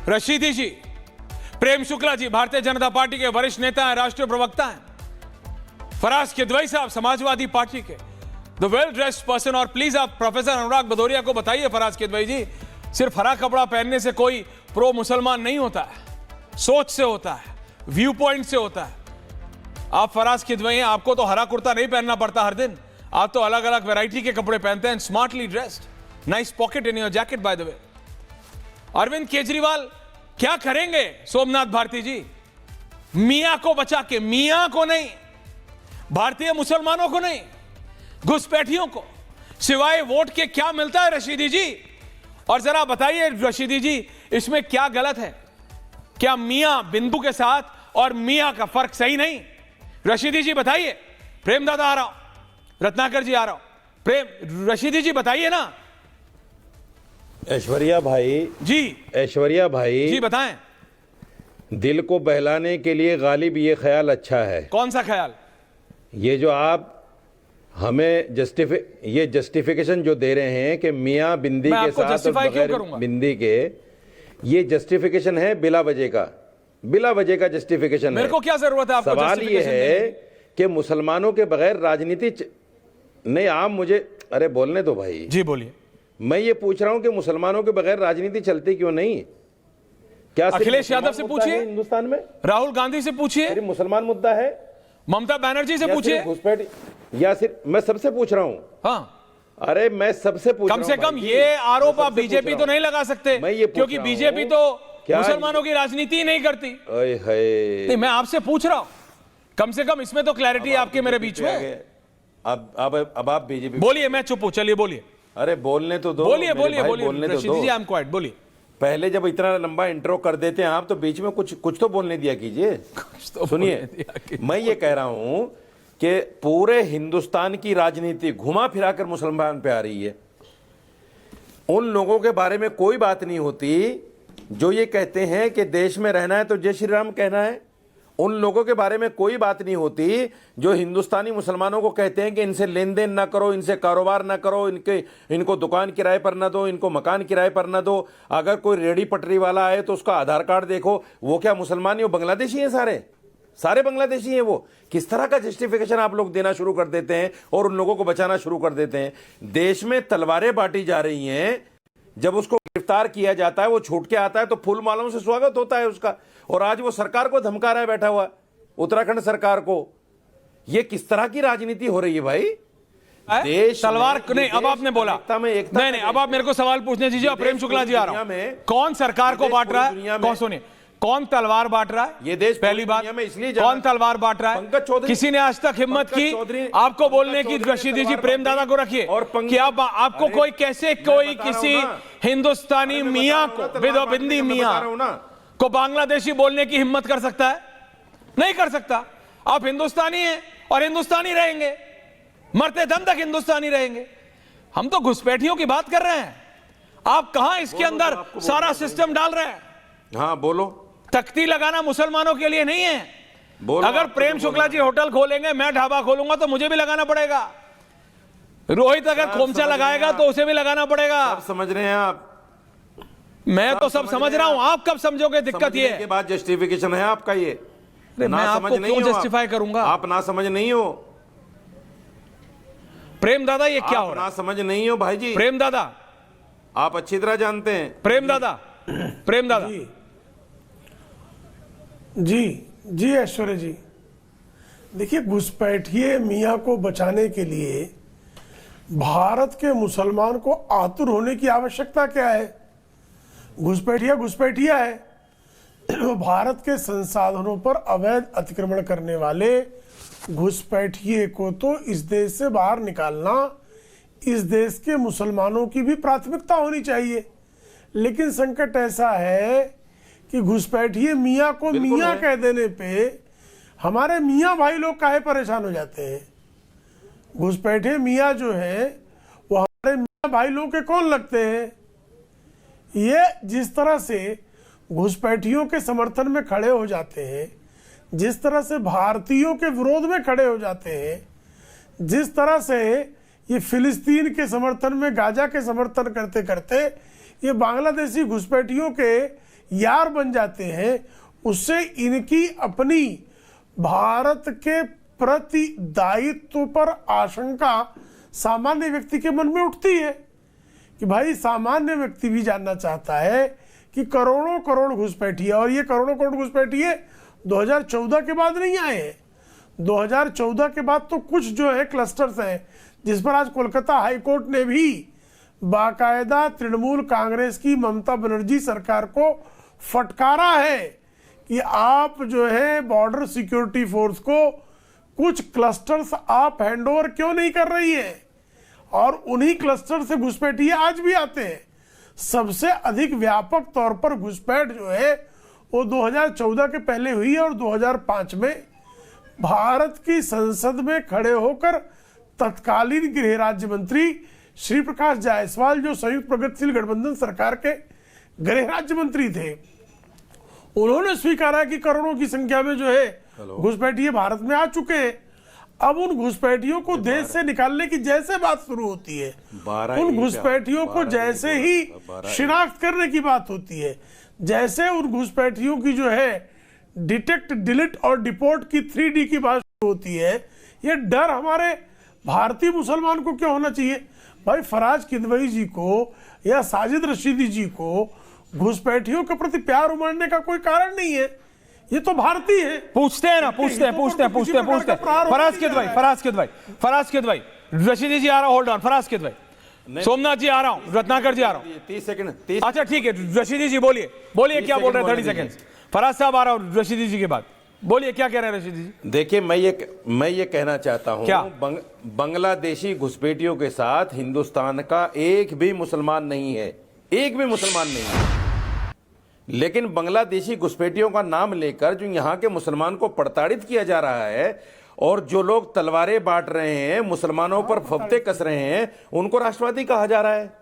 रशीदी जी, Prem Shukla ji Bharatiya Janata party के वरिष्ठ नेता हैं, राष्ट्रीय प्रवक्ता हैं, फराज किदवई साहब समाजवादी पार्टी के द वेल ड्रेस्ड पर्सन, और प्लीज आप प्रोफेसर अनुराग भदौरिया को बताइए फराज किदवई जी, सिर्फ हरा कपड़ा पहनने से कोई प्रो मुसलमान नहीं होता है, सोच से होता है, व्यू पॉइंट से होता है। आप फराज किदवई हैं, आपको तो हरा कुर्ता नहीं पहनना पड़ता हर दिन, आप तो अलग अलग वैरायटी के कपड़े पहनते हैं, smartly dressed, nice pocket in your jacket by the way. Arvind Kejriwal क्या करेंगे सोमनाथ भारती जी? मियां को बचा के, मियां को नहीं, भारतीय मुसलमानों को नहीं, घुसपैठियों को सिवाय वोट के क्या मिलता है रशीदी जी? और जरा बताइए रशीदी जी, इसमें क्या गलत है? क्या मियां बिंदु के साथ और मियां का फर्क सही नहीं? रशीदी जी बताइए। प्रेम दादा आ रहा हूं, रत्नाकर जी आ रहा हूं, प्रेम रशीदी जी बताइए ना। ऐश्वर्या भाई जी, ऐश्वर्या भाई जी बताएं। दिल को बहलाने के लिए गालिब ये ख्याल अच्छा है। कौन सा ख्याल? ये जो आप हमें जस्टिफिकेशन जो दे रहे हैं कि मियां बिंदी के साथ और बगैर बिंदी के, ये जस्टिफिकेशन है बिला वजह का, बिला वजह का जस्टिफिकेशन है। मेरे को क्या जरूरत है आपको? सवाल ये है कि मुसलमानों के बगैर राजनीति नहीं, आप मुझे अरे बोलने दो भाई। जी बोलिए। मैं ये पूछ रहा हूं कि मुसलमानों के बगैर राजनीति चलती क्यों नहीं? क्या अखिलेश यादव से पूछिए, हिंदुस्तान में राहुल गांधी से पूछिए, मुसलमान मुद्दा है, ममता बनर्जी से पूछिए, घुसपैठ, या सिर्फ मैं सबसे पूछ रहा हूं। हाँ, अरे मैं सबसे पूछ रहा हूं। कम से कम ये आरोप आप बीजेपी तो नहीं लगा सकते, क्योंकि बीजेपी तो मुसलमानों की राजनीति ही नहीं करती। नहीं, मैं आपसे पूछ रहा हूं, कम से कम इसमें तो क्लैरिटी आपके मेरे बीच में। अब आप बीजेपी बोलिए, मैं चुप हूं, चलिए बोलिए। अरे बोलने तो दो, बोलिए बोलिए बोलिए, बोलने तो रशीदी जी आई एम क्वाइट, बोलिए। पहले जब इतना लंबा इंट्रो कर देते हैं आप, तो बीच में कुछ तो बोलने दिया कीजिए। तो सुनिए, मैं ये कह रहा हूं कि पूरे हिंदुस्तान की राजनीति घुमा फिरा कर मुसलमान पे आ रही है। उन लोगों के बारे में कोई बात नहीं होती जो ये कहते हैं कि देश में रहना है तो जय श्री राम कहना है। उन लोगों के बारे में कोई बात नहीं होती जो हिंदुस्तानी मुसलमानों को कहते हैं कि इनसे लेन देन ना करो, इनसे कारोबार ना करो, इनको दुकान किराए पर ना दो, इनको मकान किराए पर ना दो, अगर कोई रेडी पटरी वाला आए तो उसका आधार कार्ड देखो। वो क्या मुसलमान है? वो बांग्लादेशी हैं, सारे बांग्लादेशी हैं। वो किस तरह का जस्टिफिकेशन आप लोग देना शुरू कर देते हैं और उन लोगों को बचाना शुरू कर देते हैं। देश में तलवारें बांटी जा रही हैं, जब उसको गिरफ्तार किया जाता है, वो छूट के आता है तो फूल मालाओं से स्वागत होता है उसका, और आज वो सरकार को धमका रहा है बैठा हुआ, उत्तराखंड सरकार को। ये किस तरह की राजनीति हो रही है भाई? देश तलवार नहीं, अब आपने बोला नहीं, अब आप मेरे को सवाल पूछने दीजिए। प्रेम शुक्ला जी आ रहा हूं, कौन सरकार को बांट रहा है? कौन, सुनिए, कौन तलवार बांट रहा है? ये देश पहली बात, कौन तलवार बांट रहा है? किसी ने आज तक हिम्मत की आपको बोलने की? रशीदी जी प्रेम दादा को रखिए कि आपको कोई कैसे कोई किसी हिंदुस्तानी मियां को, बिंदी मियां को बांग्लादेशी बोलने की हिम्मत कर सकता है? नहीं कर सकता। आप हिंदुस्तानी हैं और हिंदुस्तानी रहेंगे, मरते दम तक हिंदुस्तानी रहेंगे। हम तो घुसपैठियों की बात कर रहे हैं, आप कहां इसके अंदर सारा सिस्टम डाल रहे हैं? हाँ बोलो। तख्ती लगाना मुसलमानों के लिए नहीं है। अगर प्रेम शुक्ला जी होटल खोलेंगे, मैं ढाबा खोलूंगा तो मुझे भी लगाना पड़ेगा। रोहित अगर खोमचा लगाएगा तो उसे भी लगाना पड़ेगा। आप समझ रहे हैं? आप मैं तो सब समझ रहा हूं, आप कब समझोगे? दिक्कत ये के बाद जस्टिफिकेशन है आपका ये। मैं आपको क्यों जस्टिफाई करूंगा? आप ना समझ नहीं हो प्रेम दादा, ये क्या हो रहा है? ना समझ नहीं हो भाई जी। प्रेम दादा आप अच्छी तरह जानते हैं। प्रेम दादा, प्रेम दादा जी ऐश्वर्या जी, देखिए, घुसपैठिए मियां को बचाने के लिए भारत के मुसलमान को आतुर होने की आवश्यकता क्या है? घुसपैठिया है। भारत के संसाधनों पर अवैध अतिक्रमण करने वाले घुसपैठिए को तो इस देश से बाहर निकालना इस देश के मुसलमानों की भी प्राथमिकता होनी चाहिए। लेकिन संकट ऐसा है कि घुसपैठिए मियां को मियां कह देने पे हमारे मियां भाई लोग काहे परेशान हो जाते हैं? घुसपैठे मियां जो है वो हमारे मियां भाई लोग के कौन लगते हैं? ये जिस तरह से घुसपैठियों के समर्थन में खड़े हो जाते हैं, जिस तरह से भारतीयों के विरोध में खड़े हो जाते हैं, जिस तरह से ये फिलिस्तीन के समर्थन में, गाजा के समर्थन करते करते ये बांग्लादेशी घुसपैठियों के यार बन जाते हैं, उससे इनकी अपनी भारत के प्रति दायित्व पर आशंका सामान्य व्यक्ति के मन में उठती है कि भाई सामान्य व्यक्ति भी जानना चाहता है कि करोड़ों करोड़ घुसपैठिए, और ये करोड़ों करोड़ घुसपैठिए 2014 के बाद नहीं आए हैं। 2014 के बाद तो कुछ जो है क्लस्टर्स हैं जिस पर आज कोलकाता हाईकोर्ट ने भी बाकायदा तृणमूल कांग्रेस की ममता बनर्जी सरकार को फटकारा है कि आप जो है बॉर्डर सिक्योरिटी फोर्स को कुछ क्लस्टर्स आप हैंडओवर क्यों नहीं कर रही है, और उन्हीं क्लस्टर से घुसपैठिए आज भी आते हैं। सबसे अधिक व्यापक तौर पर घुसपैठ जो है वो 2014 के पहले हुई है, और 2005 में भारत की संसद में खड़े होकर तत्कालीन गृह राज्य मंत्री श्री प्रकाश जायसवाल, जो संयुक्त प्रगतिशील गठबंधन सरकार के गृह राज्य मंत्री थे, उन्होंने स्वीकारा कि करोड़ों की संख्या में जो है घुसपैठिए भारत में आ चुके हैं। अब उन घुसपैठियों को देश से निकालने की जैसे बात शुरू होती है, उन घुसपैठियों को जैसे ही शिनाख्त करने की बात होती है, जैसे उन घुसपैठियों की जो है डिटेक्ट, डिलीट और डिपोर्ट की 3D की बात शुरू होती है, ये डर हमारे भारतीय मुसलमान को क्यों होना चाहिए? भाई फराज किदवई जी को या साजिद रशीदी जी को घुसपैठियों के प्रति प्यार उमड़ने का कोई कारण नहीं है, ये तो भारतीय है। पूछते हैं ना, पूछते हैं। फराज किदवई, रशीदी जी आ रहा हूं, होल्ड ऑन, फराज किदवई, सोमनाथ जी आ रहा हूं, रत्नाकर जी आ रहा हूं, 30 सेकंड। अच्छा ठीक है, रशीदी जी बोलिए क्या बोल रहे हैं, 30 सेकंड। फराज साहब आ रहा हूं रशीदी जी के बाद, बोलिए क्या कह रहे हैं रशीदी जी। देखिए, मैं ये कहना चाहता हूं, क्या? बांग्लादेशी घुसपैठियों के साथ हिंदुस्तान का एक भी मुसलमान नहीं है, एक भी मुसलमान नहीं है। लेकिन बांग्लादेशी घुसपैठियों का नाम लेकर जो यहाँ के मुसलमान को प्रताड़ित किया जा रहा है, और जो लोग तलवारें बांट रहे हैं, मुसलमानों पर फप्ते कस रहे हैं, उनको राष्ट्रवादी कहा जा रहा है।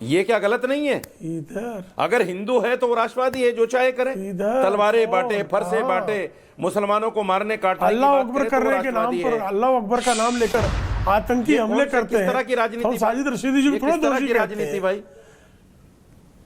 ये क्या गलत नहीं है? इधर अगर हिंदू है तो वो राष्ट्रवादी है, जो चाहे करे, तलवारें बांटे, फरसे बांटे, मुसलमानों को मारने काटने की अल्लाह बात अकबर करे तो करने के नाम राष्ट्रवादी पर, है। अल्लाह अकबर का नाम लेकर आतंकी हमले करते हैं। किस तरह की राजनीति? हम साजिद रशीदी जी को थोड़ा दोषी कहते राजनीति हैं। भाई,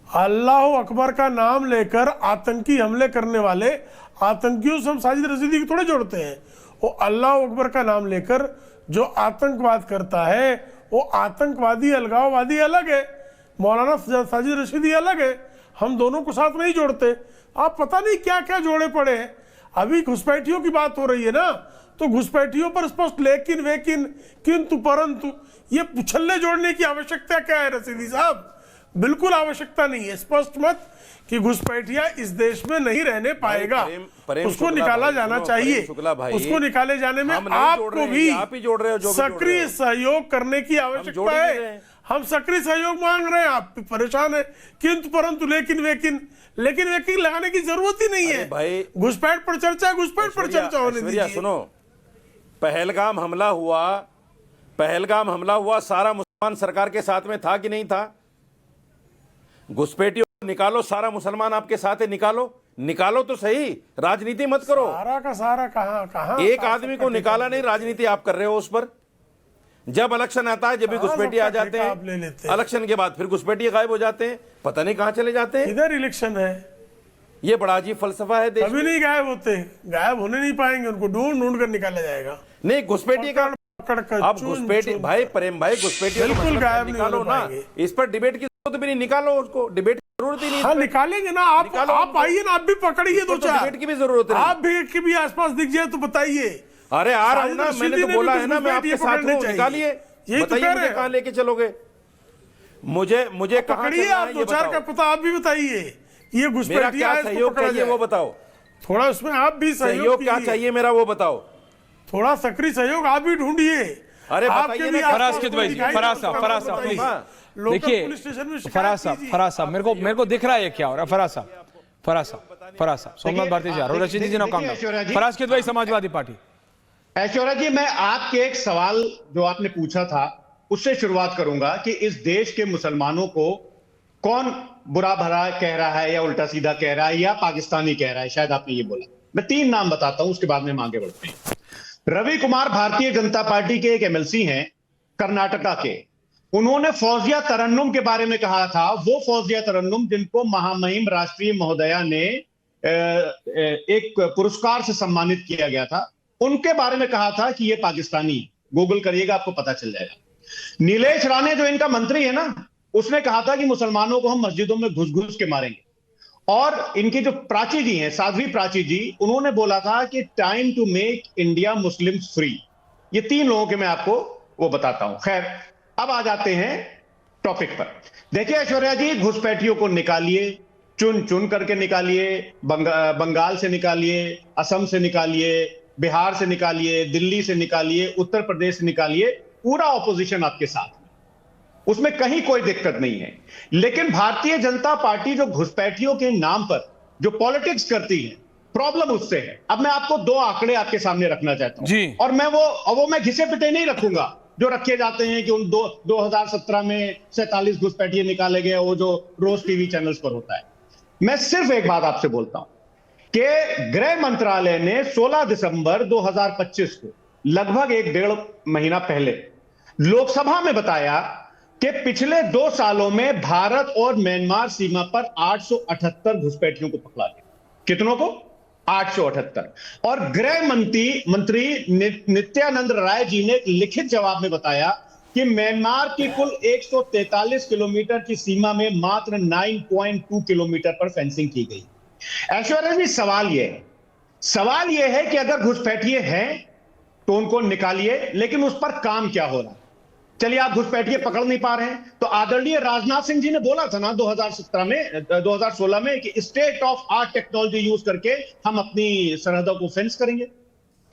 अल्लाह अकबर का नाम लेकर आतंकी हमले करने वाले आतंकियों से हम साजिद रशीदी को थोड़े जोड़ते हैं। वो अल्लाह अकबर का नाम लेकर जो आतंकवाद करता है, वो आतंकवादी अलगाववादी अलग है, मौलाना साजिद रशीदी अलग है, हम दोनों को साथ नहीं जोड़ते। आप पता नहीं क्या क्या जोड़े पड़े हैं। अभी घुसपैठियों की बात हो रही है ना, तो घुसपैठियों पर स्पष्ट लेकिन वेकिन किंतु परंतु ये पुछल्ले जोड़ने की आवश्यकता क्या है रशीदी साहब? बिल्कुल आवश्यकता नहीं है। स्पष्ट मत कि घुसपैठिया इस देश में नहीं रहने पाएगा, उसको निकाला जाना चाहिए। उसको निकाले जाने में आपको भी सक्रिय सहयोग करने की आवश्यकता है। हम सक्रिय सहयोग मांग रहे हैं, आप परेशान है किंतु परंतु लेकिन वेकिन लगाने की जरूरत ही नहीं है। भाई घुसपैठ पर चर्चा होने दीजिए। सुनो, पहलगाम हमला हुआ सारा मुसलमान सरकार के साथ में था कि नहीं था? घुसपैठियों को निकालो, सारा मुसलमान आपके साथ है, निकालो तो सही, राजनीति मत करो। सारा का सारा कहां एक आदमी को निकाला नहीं, राजनीति आप कर रहे हो उस पर। जब इलेक्शन आता है जब भी घुसपैठिए आ जाते हैं, इलेक्शन के बाद फिर घुसपैठिए गायब हो जाते हैं, पता नहीं कहां चले जाते हैं। इधर इलेक्शन है, ये बड़ा अजीब फलसफा है देश कभी नहीं गायब होते, गायब होने नहीं पाएंगे, उनको ढूंढ कर निकाला जाएगा। नहीं, घुसपैठिए का अब घुसपैठिए भाई, प्रेम भाई, घुसपैठिए बिल्कुल गायब निकालो ना, इस पर डिबेट की जरूरत भी नहीं, निकालो उसको, डिबेट की जरूरत ही नहीं। हाँ निकालेंगे ना, आप आइए ना, आप भी पकड़िए दो चार, डिबेट की भी जरूरत है। आप भी के भी आसपास दिख जाए तो बताइए। अरे आ रहा हूं ना, मैंने तो बोला है ना, मैं आपके साथ हूं, निकालिए, बताइए मुझे कहां लेके चलोगे, मुझे कहां पकड़िए आप, दो चार का पता आप भी बताइए। ये घुसपैठिया क्या सहयोग चाहिए वो बताओ, थोड़ा उसमें आप भी सहयोग क्या चाहिए मेरा वो बताओ, थोड़ा सक्रिय सहयोग आप भी ढूंढिए। अरे बताइए ना। फराज किदवई, फराज साहब प्लीज देखिए, फराज साहब मेरे को दिख रहा है क्या हो रहा है। फराज साहब सोमनाथ भारती जी आ रहे हो, रशीदी जी ना काम, फराज किदवई समाजवादी पार्टी। ऐश्वर्या जी, मैं आपके एक सवाल जो आपने पूछा था उससे शुरुआत करूंगा कि इस देश के मुसलमानों को कौन बुरा भला कह रहा है, या उल्टा सीधा कह रहा है, या पाकिस्तानी कह रहा है, शायद आपने ये बोला। मैं 3 नाम बताता हूं, उसके बाद में हम आगे बढ़ते हैं। रवि कुमार भारतीय जनता पार्टी के एक एमएलसी हैं कर्नाटका के, उन्होंने फौजिया तरन्नुम के बारे में कहा था, वो फौजिया तरन्नुम जिनको महामहिम राष्ट्रीय महोदया ने एक पुरस्कार से सम्मानित किया गया था, उनके बारे में कहा था कि ये पाकिस्तानी। गूगल करिएगा, आपको पता चल जाएगा। नीलेश राणे जो इनका मंत्री है ना, उसने कहा था कि मुसलमानों को हम मस्जिदों में घुस घुस के मारेंगे। और इनकी जो प्राची जी हैं, साध्वी प्राची जी, उन्होंने बोला था कि time to make India Muslim free. ये 3 लोगों के मैं आपको वो बताता हूं। खैर, अब आ जाते हैं टॉपिक पर। देखिए ऐश्वर्या जी, घुसपैठियों को निकालिए, चुन चुन करके निकालिए, बंगाल से निकालिए, असम से निकालिए, बिहार से निकालिए, दिल्ली से निकालिए, उत्तर प्रदेश से निकालिए, पूरा ऑपोजिशन आपके साथ, उसमें कहीं कोई दिक्कत नहीं है। लेकिन भारतीय जनता पार्टी जो घुसपैठियों के नाम पर जो पॉलिटिक्स करती है, प्रॉब्लम उससे है। अब मैं आपको 2 आंकड़े आपके सामने रखना चाहता हूं जी। और वो मैं घिसे पिटे नहीं रखूंगा जो रखे जाते हैं कि उन 2017 में 47 घुसपैठिए निकाले गए, वो जो रोज टीवी चैनल्स पर होता है। मैं सिर्फ एक बात आपसे बोलता हूं कि गृह मंत्रालय ने 16 दिसंबर 2025 को, लगभग 1-1.5 महीना पहले, लोकसभा में बताया कि पिछले 2 सालों में भारत और म्यांमार सीमा पर 878 घुसपैठियों को पकड़ा गया। कितनों को? 878। और गृह मंत्री नित्यानंद राय जी ने एक लिखित जवाब में बताया कि म्यांमार की कुल 143 किलोमीटर की सीमा में मात्र 9.2 किलोमीटर पर फेंसिंग की गई। ऐश्वर्या जी, सवाल यह है कि अगर घुसपैठिए हैं तो उनको निकालिए, लेकिन उस पर काम क्या हो रहा है? चलिए, आप घुसपैठिए पकड़ नहीं पा रहे हैं, तो आदरणीय राजनाथ सिंह जी ने बोला था ना 2016 में कि state of art technology use करके हम अपनी सरहदों को फेंस करेंगे।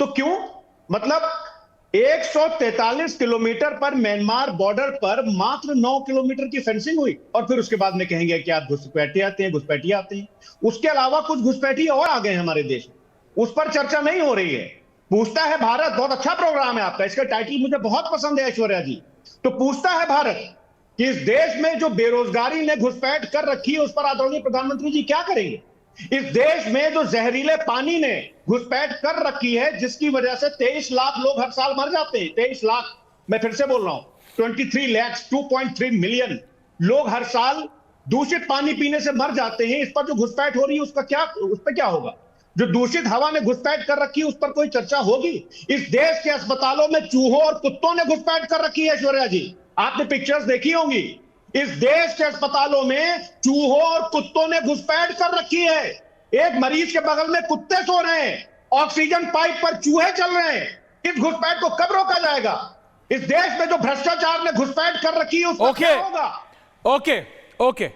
तो क्यों? मतलब 143 किलोमीटर पर म्यांमार बॉर्डर पर मात्र 9 किलोमीटर की फेंसिंग हुई, और फिर उसके बाद में कहेंगे कि आप घुसपैठिए आते हैं। उसके अलावा कुछ घुसपैठिए और आ गए हमारे देश में, उस पर चर्चा नहीं हो रही है। पूछता है भारत, बहुत अच्छा प्रोग्राम है आपका, इसका टाइटल मुझे बहुत पसंद है ऐश्वर्या जी। तो पूछता है भारत कि इस देश में जो बेरोजगारी ने घुसपैठ कर रखी है, उस पर आदरणीय प्रधानमंत्री जी क्या करेंगे? इस देश में जो जहरीले पानी ने घुसपैठ कर रखी है, जिसकी वजह से 23 लाख लोग हर साल मर जाते हैं। 23 लाख, मैं फिर से बोल रहा हूं, 23 लाख, 2.3 मिलियन लोग हर साल दूषित पानी पीने से मर जाते हैं। इस पर जो घुसपैठ हो रही है, उस पर क्या होगा? जो दूषित हवा ने घुसपैठ कर रखी है, उस पर कोई चर्चा होगी? इस देश के अस्पतालों में चूहों और कुत्तों ने घुसपैठ कर रखी है ऐश्वर्या जी, आपने पिक्चर्स देखी होंगी। इस देश के अस्पतालों में चूहों और कुत्तों ने घुसपैठ कर रखी है। एक मरीज के बगल में कुत्ते सो रहे हैं, ऑक्सीजन पाइप पर चूहे चल रहे हैं। इस घुसपैठ को कब रोका जाएगा? इस देश में जो भ्रष्टाचार ने घुसपैठ कर रखी है, उसका क्या होगा? ओके